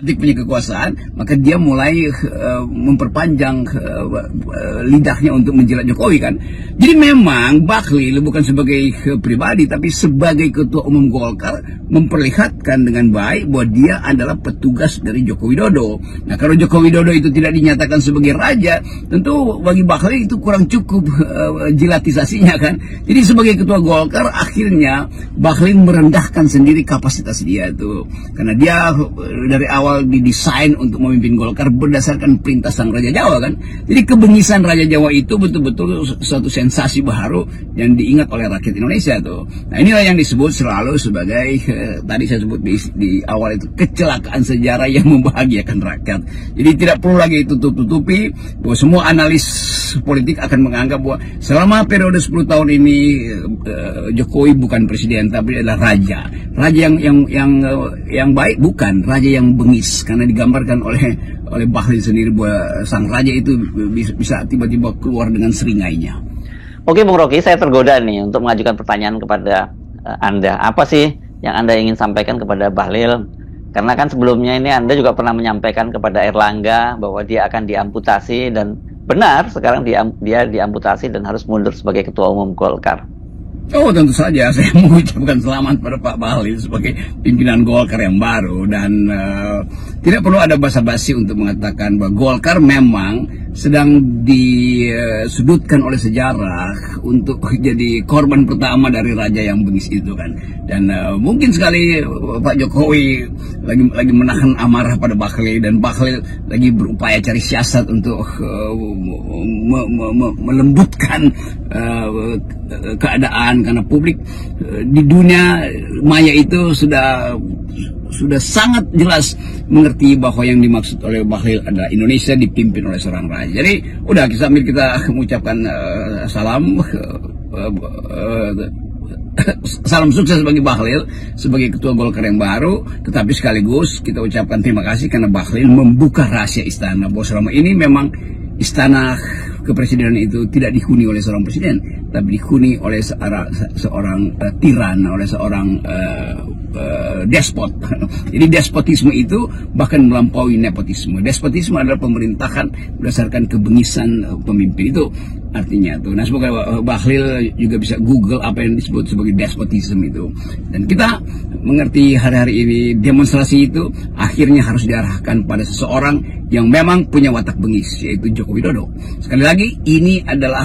punya kekuasaan, maka dia mulai memperpanjang lidahnya untuk menjilat Jokowi kan. Jadi memang Bahlil bukan sebagai pribadi tapi sebagai ketua umum Golkar memperlihatkan dengan baik bahwa dia adalah petugas dari Joko Widodo. Nah, kalau Joko Widodo itu tidak dinyatakan sebagai raja, tentu bagi Bahlil itu kurang cukup jilatisasinya kan. Jadi sebagai ketua Golkar akhirnya Bahlil merendahkan sendiri kapasitas dia itu, karena dia dari awal didesain untuk memimpin Golkar berdasarkan perintah sang Raja Jawa kan. Jadi kebengisan Raja Jawa itu betul-betul suatu sensasi baru yang diingat oleh rakyat Indonesia tuh. Nah, inilah yang disebut selalu sebagai tadi saya sebut di awal itu kecelakaan sejarah yang membahagiakan rakyat. Jadi tidak perlu lagi tutup-tutupi bahwa semua analis politik akan menganggap bahwa selama periode 10 tahun ini Jokowi bukan presiden tapi adalah raja. Raja yang baik bukan, raja yang bengis, karena digambarkan oleh Bahlil sendiri bahwa sang raja itu bisa tiba-tiba keluar dengan seringainya. Oke Bung Rocky, saya tergoda nih untuk mengajukan pertanyaan kepada Anda. Apa sih yang Anda ingin sampaikan kepada Bahlil? Karena kan sebelumnya ini Anda juga pernah menyampaikan kepada Erlangga bahwa dia akan diamputasi, dan benar sekarang dia diamputasi dan harus mundur sebagai ketua umum Golkar. Oh, tentu saja saya mengucapkan selamat pada Pak Bahlil sebagai pimpinan Golkar yang baru, dan tidak perlu ada basa-basi untuk mengatakan bahwa Golkar memang sedang disudutkan oleh sejarah untuk jadi korban pertama dari raja yang bengis itu kan. Dan mungkin sekali Pak Jokowi lagi menahan amarah pada Bahlil, dan Bahlil lagi berupaya cari siasat untuk melembutkan keadaan, karena publik di dunia maya itu sudah sangat jelas mengerti bahwa yang dimaksud oleh Bahlil adalah Indonesia dipimpin oleh seorang raja. Jadi udah sambil kita mengucapkan salam sukses bagi Bahlil sebagai ketua Golkar yang baru, tetapi sekaligus kita ucapkan terima kasih karena Bahlil membuka rahasia istana bahwa selama ini memang istana kepresidenan itu tidak dihuni oleh seorang presiden, tapi dihuni oleh seorang tiran, oleh seorang despot. Jadi despotisme itu bahkan melampaui nepotisme. Despotisme adalah pemerintahan berdasarkan kebengisan pemimpin, itu artinya tuh. Nah, semoga Bahlil juga bisa Google apa yang disebut sebagai despotisme itu. Dan kita mengerti hari-hari ini demonstrasi itu akhirnya harus diarahkan pada seseorang yang memang punya watak bengis, yaitu Joko Widodo. Sekali lagi, ini adalah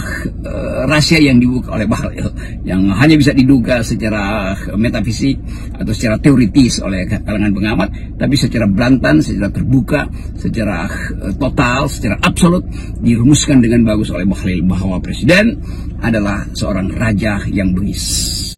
rahasia yang dibuka oleh Bahlil, yang hanya bisa diduga secara metafisik atau secara teoritis oleh kalangan pengamat, tapi secara berantan, secara terbuka, secara total, secara absolut dirumuskan dengan bagus oleh Bahlil bahwa presiden adalah seorang raja yang bengis.